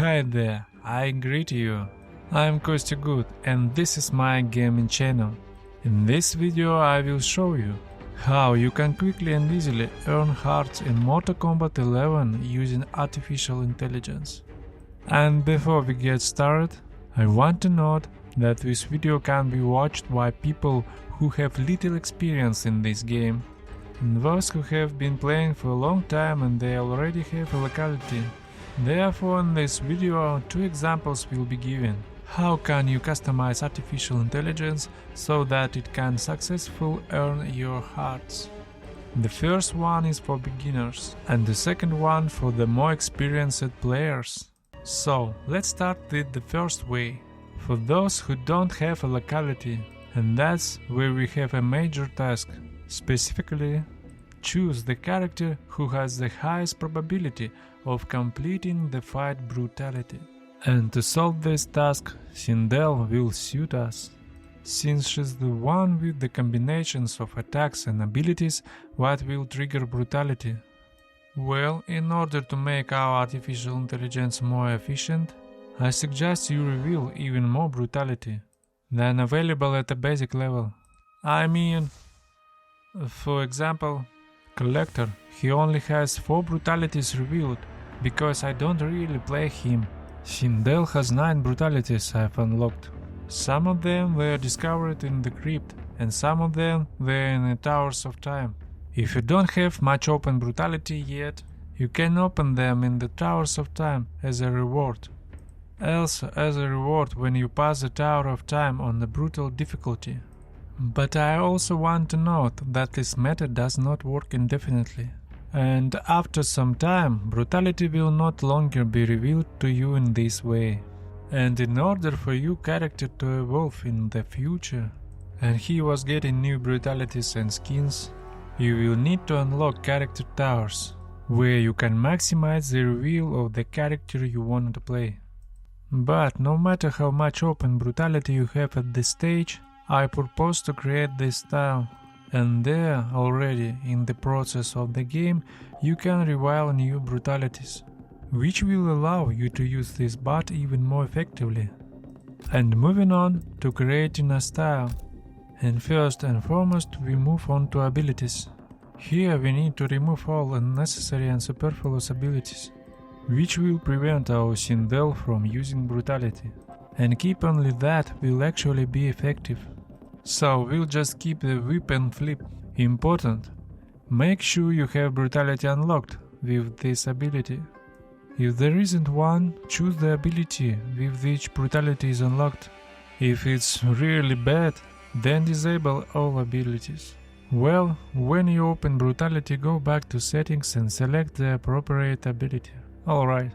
Hi there, I greet you. I'm Kostya and this is my gaming channel. In this video I will show you how you can quickly and easily earn hearts in Mortal Kombat 11 using artificial intelligence. And before we get started, I want to note that this video can be watched by people who have little experience in this game, and those who have been playing for a long time and they already have a locality. Therefore, in this video, two examples will be given. How can you customize artificial intelligence so that it can successfully earn your hearts? The first one is for beginners, and the second one for the more experienced players. So, let's start with the first way. For those who don't have a locality, and that's where we have a major task. Specifically, choose the character who has the highest probability of completing the fight brutality. And to solve this task, Sindel will suit us, since she's the one with the combinations of attacks and abilities what will trigger brutality. Well, in order to make our artificial intelligence more efficient, I suggest you reveal even more brutality than available at a basic level. I mean, for example, Collector, he only has 4 brutalities revealed, because I don't really play him. Sindel has 9 brutalities I've unlocked. Some of them were discovered in the crypt, and some of them were in the Towers of Time. If you don't have much open brutality yet, you can open them in the Towers of Time as a reward. Also as a reward when you pass the Tower of Time on the brutal difficulty. But I also want to note that this method does not work indefinitely, and after some time brutality will not longer be revealed to you in this way. And in order for your character to evolve in the future, and he was getting new brutalities and skins, you will need to unlock character towers, where you can maximize the reveal of the character you want to play. But no matter how much open brutality you have at this stage, I propose to create this town, and there already in the process of the game you can reveal new brutalities, which will allow you to use this bot even more effectively. And moving on to creating a style, and first and foremost we move on to abilities. Here we need to remove all unnecessary and superfluous abilities, which will prevent our Sindel from using brutality, and keep only that will actually be effective. So we'll just keep the whip and flip. Important, make sure you have brutality unlocked with this ability. If there isn't one, choose the ability with which brutality is unlocked. If it's really bad, then disable all abilities. Well, when you open brutality, go back to settings and select the appropriate ability. Alright,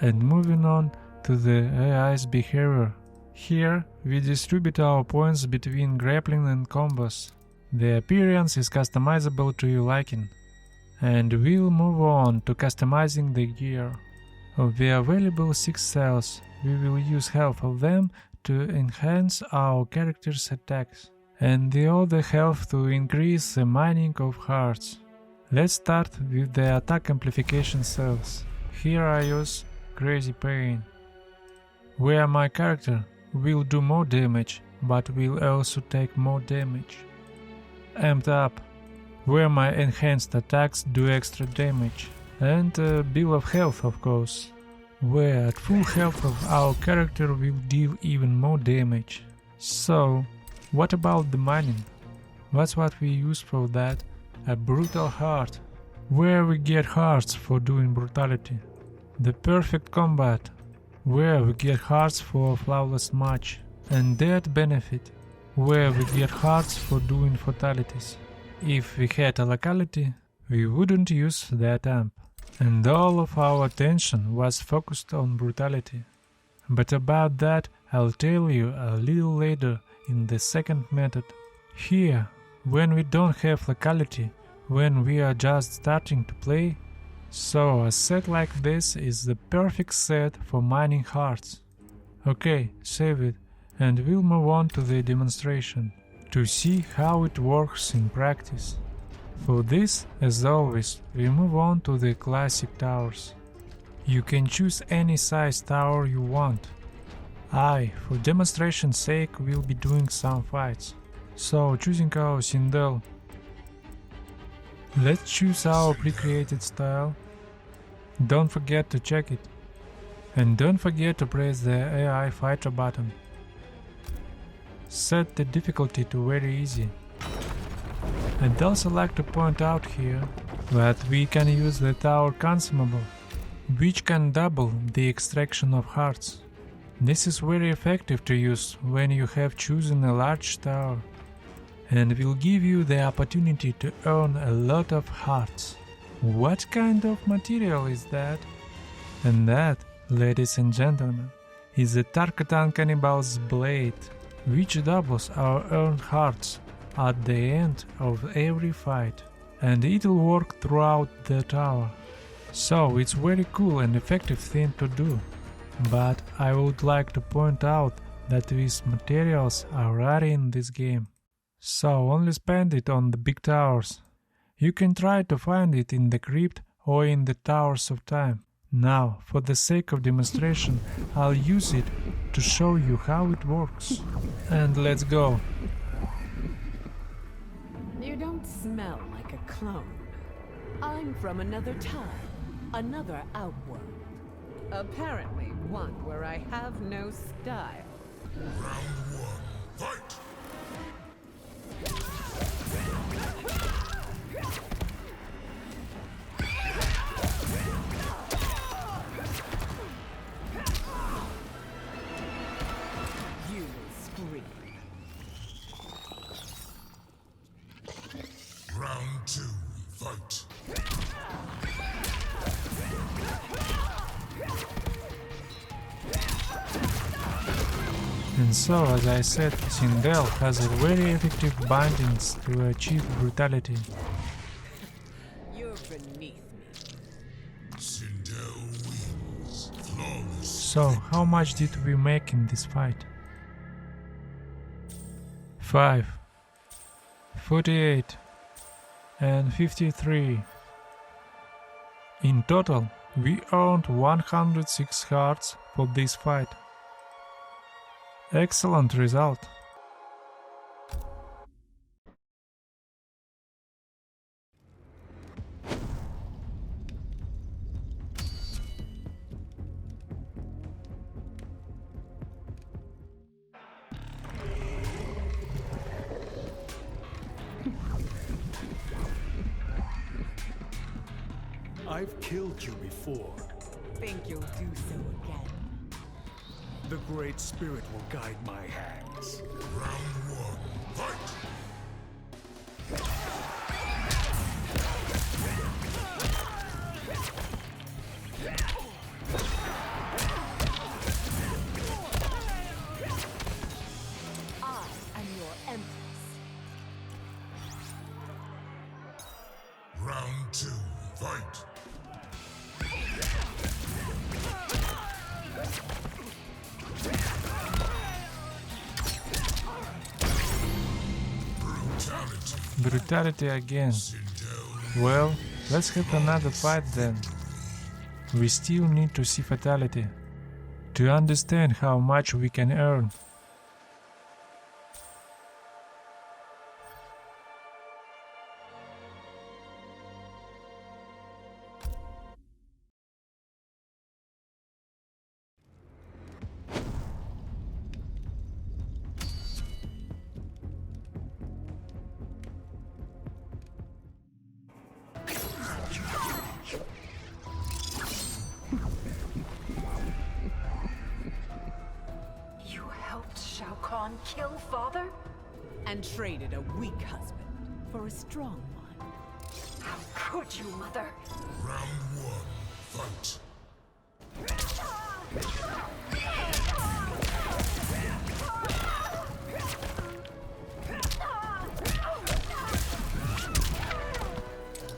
and moving on to the AI's behavior. Here, we distribute our points between grappling and combos. The appearance is customizable to your liking. And we'll move on to customizing the gear. Of the available 6 cells, we will use half of them to enhance our character's attacks, and the other half to increase the mining of hearts. Let's start with the attack amplification cells. Here I use Crazy Pain, where my character will do more damage, but will also take more damage. Amped Up, where my enhanced attacks do extra damage. And Bill of Health, of course, where at full health of our character will deal even more damage. So, what about the mining? That's what we use for that. A Brutal Heart, where we get hearts for doing brutality. The Perfect Combat, where we get hearts for a flawless match, and Death Benefit, where we get hearts for doing fatalities. If we had a locality, we wouldn't use that amp, and all of our attention was focused on brutality. But about that I'll tell you a little later in the second method. Here, when we don't have locality, when we are just starting to play, so a set like this is the perfect set for mining hearts. Okay, save it, and we'll move on to the demonstration, to see how it works in practice. For this, as always, we move on to the classic towers. You can choose any size tower you want. I, for demonstration's sake, will be doing some fights. So, choosing our Sindel. Let's choose our pre-created style. Don't forget to check it. And don't forget to press the AI fighter button. Set the difficulty to very easy. I'd also like to point out here that we can use the tower consumable, which can double the extraction of hearts. This is very effective to use when you have chosen a large tower, and will give you the opportunity to earn a lot of hearts. What kind of material is that? And that, ladies and gentlemen, is the Tarkatan Cannibal's blade, which doubles our earned hearts at the end of every fight, and it'll work throughout the tower. So it's very cool and effective thing to do. But I would like to point out that these materials are rare in this game. So only spend it on the big towers. You can try to find it in the crypt or in the Towers of Time. Now, for the sake of demonstration, I'll use it to show you how it works. And let's go. You don't smell like a clone. I'm from another time, another outworld. Apparently one where I have no style. Round one, fight! You will scream. Round two, fight! And so, as I said, Sindel has a very effective bindings to achieve brutality. You're beneath me. Sindel wins. Flawless. So, how much did we make in this fight? 5, 48, and 53. In total, we earned 106 hearts for this fight. Excellent result. I've killed you before. Think you'll do so again. The Great Spirit will guide my hands. Round one, fight! I am your empress. Round two, fight! Brutality again. Sindel Well, let's have another fight then. We still need to see fatality to understand how much we can earn. You helped Shao Kahn kill father? And traded a weak husband for a strong one. How could you, mother? round one, fight!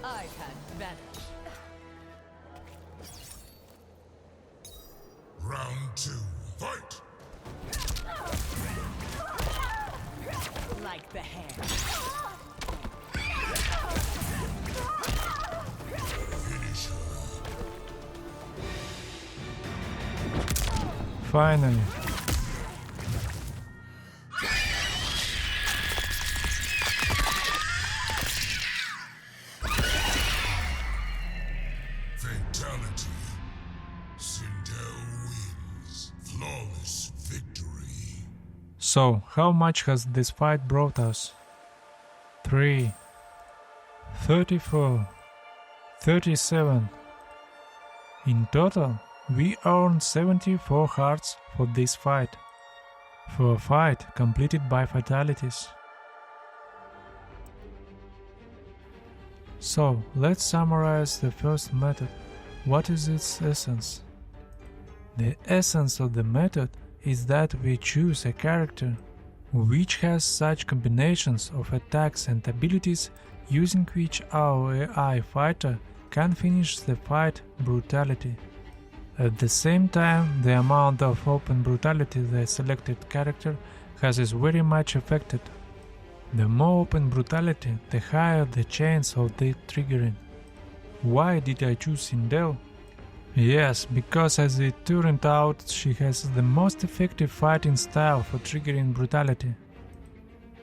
I've had better. Round two, fight! Like the hair. Finish her. Finally. Fatality. Sindel wins. Flawless victory. So, how much has this fight brought us? 3, 34, 37. In total, we earned 74 hearts for this fight. For a fight completed by fatalities. So, let's summarize the first method. What is its essence? The essence of the method is that we choose a character which has such combinations of attacks and abilities using which our AI fighter can finish the fight brutality. At the same time, the amount of open brutality the selected character has is very much affected. The more open brutality, the higher the chance of the triggering. Why did I choose Sindel? Yes, because as it turned out, she has the most effective fighting style for triggering brutality.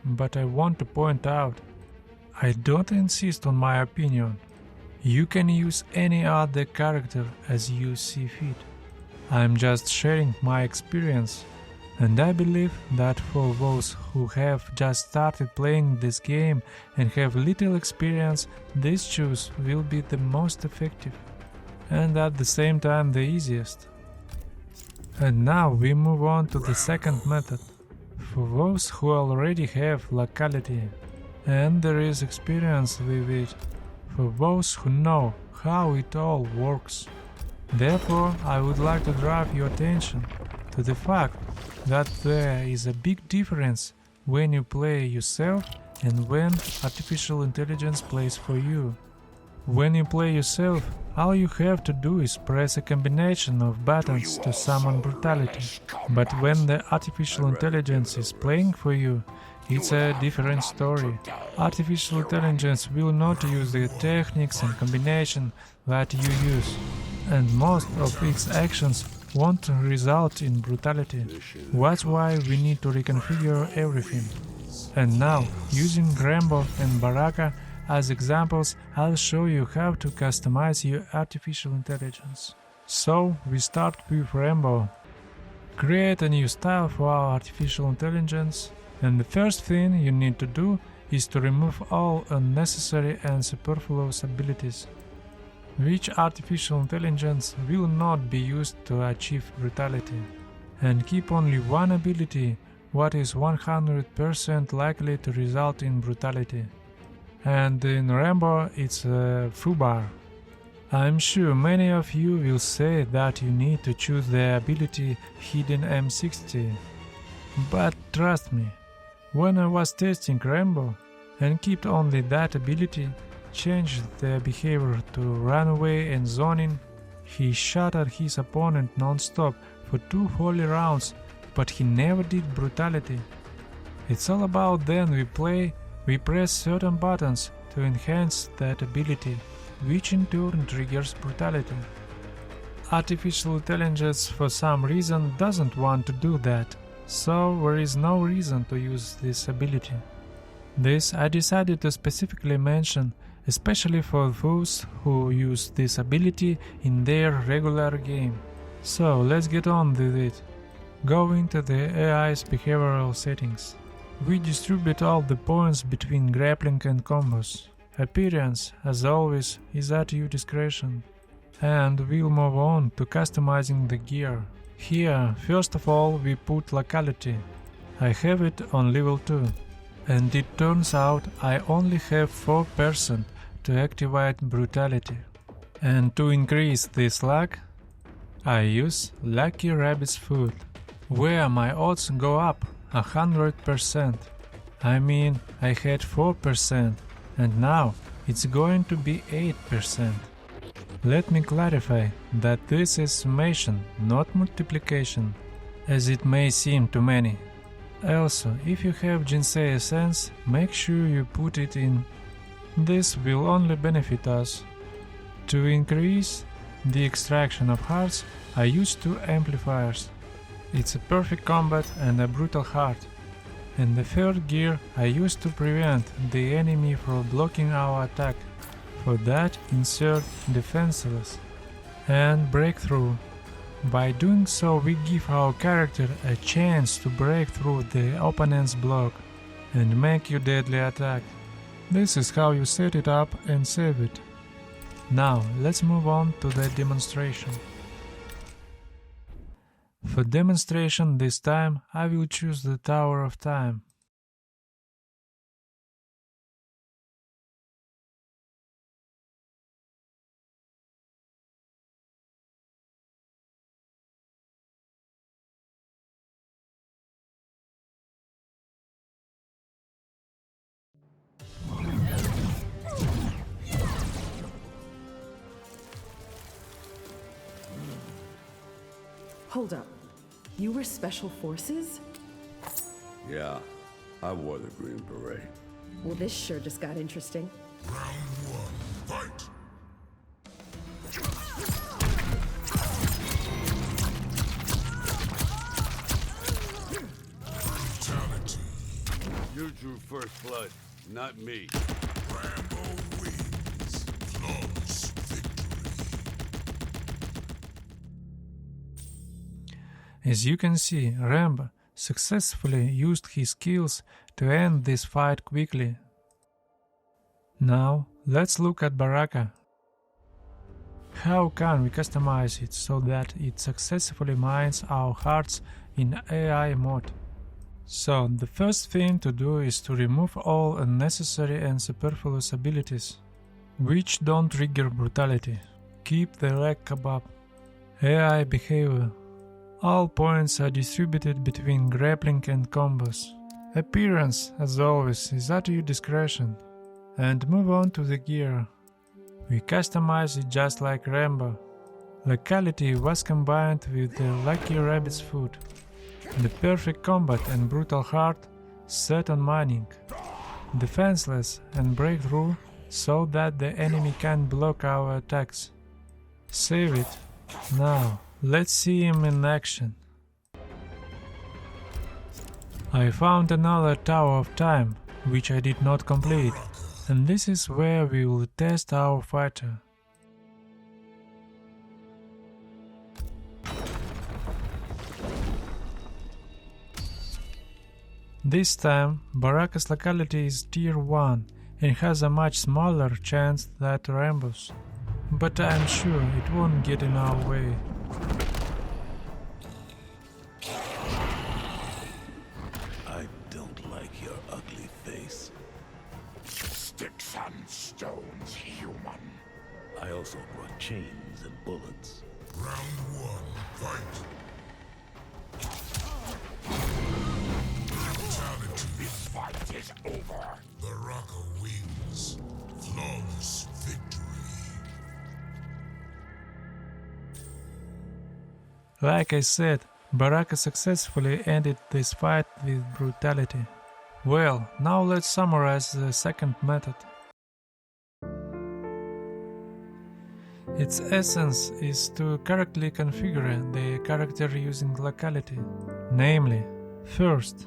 But I want to point out, I don't insist on my opinion. You can use any other character as you see fit. I'm just sharing my experience, and I believe that for those who have just started playing this game and have little experience, this choice will be the most effective, and at the same time the easiest. And now we move on to the second method. For those who already have locality, and there is experience with it, for those who know how it all works. Therefore, I would like to draw your attention to the fact that there is a big difference when you play yourself and when artificial intelligence plays for you. When you play yourself, all you have to do is press a combination of buttons to summon brutality. But when the artificial intelligence is playing for you, it's a different story. Artificial intelligence will not use the techniques and combination that you use, and most of its actions won't result in brutality. That's why we need to reconfigure everything. And now, using Rambo and Baraka as examples, I'll show you how to customize your artificial intelligence. So, we start with Rambo. Create a new style for our artificial intelligence. And the first thing you need to do is to remove all unnecessary and superfluous abilities, which artificial intelligence will not be used to achieve brutality, and keep only one ability what is 100% likely to result in brutality. And in Rambo it's a foobar. I'm sure many of you will say that you need to choose the ability Hidden M60, but trust me, when I was testing Rambo and kept only that ability, changed the behavior to runaway and zoning, he shot at his opponent non-stop for 2 whole rounds, but he never did brutality. It's all about then we press certain buttons to enhance that ability, which in turn triggers brutality. Artificial intelligence for some reason doesn't want to do that. So there is no reason to use this ability. This I decided to specifically mention, especially for those who use this ability in their regular game. So let's get on with it. Go into the AI's behavioral settings. We distribute all the points between grappling and combos. Appearance, as always, is at your discretion. And we'll move on to customizing the gear. Here, first of all, we put locality. I have it on level 2, and it turns out I only have 4% to activate brutality. And to increase this luck, I use Lucky Rabbit's Foot, where my odds go up 100%. I mean, I had 4%, and now it's going to be 8%. Let me clarify that this is summation, not multiplication, as it may seem to many. Also, if you have Jinsei Essence, make sure you put it in. This will only benefit us. To increase the extraction of hearts, I use 2 amplifiers. it's a perfect combat and a brutal heart. And the third gear I use to prevent the enemy from blocking our attack. For that, insert defenseless and breakthrough. By doing so, we give our character a chance to break through the opponent's block and make your deadly attack. This is how you set it up and save it. Now, let's move on to the demonstration. For demonstration this time, I will choose the Tower of Time. Hold up. You were Special Forces? Yeah, I wore the Green Beret. Well, this sure just got interesting. Round one, fight! Brutality. You drew first blood, not me. Rambo wins. Flawless victory. As you can see, Rambo successfully used his skills to end this fight quickly. Now, let's look at Baraka. How can we customize it so that it successfully mines our hearts in AI mode? So, the first thing to do is to remove all unnecessary and superfluous abilities, which don't trigger brutality. Keep the leg kebab. AI behavior. All points are distributed between grappling and combos. Appearance, as always, is at your discretion. And move on to the gear. We customize it just like Rambo. Locality was combined with the Lucky Rabbit's foot. The perfect combat and brutal heart set on mining. Defenseless and breakthrough so that the enemy can't block our attacks. Save it. Now, let's see him in action. I found another Tower of Time, which I did not complete, and this is where we will test our fighter. This time, Baraka's locality is tier 1 and has a much smaller chance than Rambo's, but I'm sure it won't get in our way. I don't like your ugly face. Sticks and stones, human. I also brought chains and bullets. Round one, fight! Brutality. This fight is over. Baraka wins. Flawless victory. Like I said, Baraka successfully ended this fight with brutality. Well, now let's summarize the second method. Its essence is to correctly configure the character using locality. Namely, first,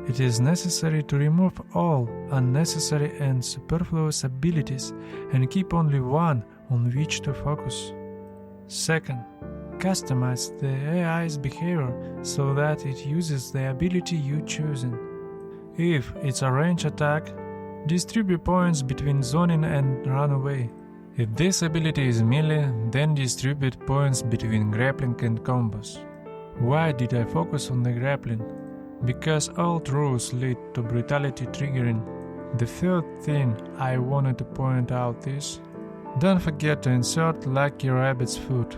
it is necessary to remove all unnecessary and superfluous abilities and keep only one on which to focus. Second, customize the AI's behavior so that it uses the ability you chosen. If it's a range attack, distribute points between zoning and run away. If this ability is melee, then distribute points between grappling and combos. Why did I focus on the grappling? Because all rules lead to brutality triggering. The third thing I wanted to point out is, don't forget to insert Lucky Rabbit's foot,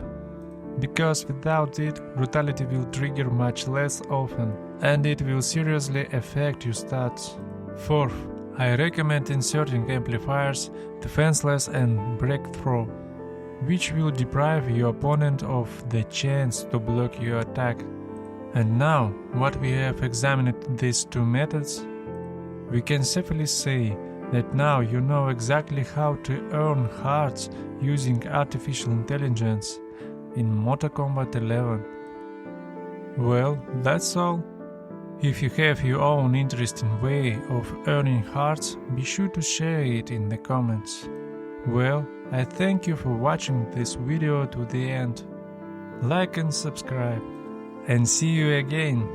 because without it, brutality will trigger much less often, and it will seriously affect your stats. Fourth, I recommend inserting amplifiers, defenseless and breakthrough, which will deprive your opponent of the chance to block your attack. And now, what we have examined these two methods, we can safely say that now you know exactly how to earn hearts using artificial intelligence in Mortal Kombat 11. Well, that's all. If you have your own interesting way of earning hearts, be sure to share it in the comments. Well, I thank you for watching this video to the end. Like and subscribe. And see you again.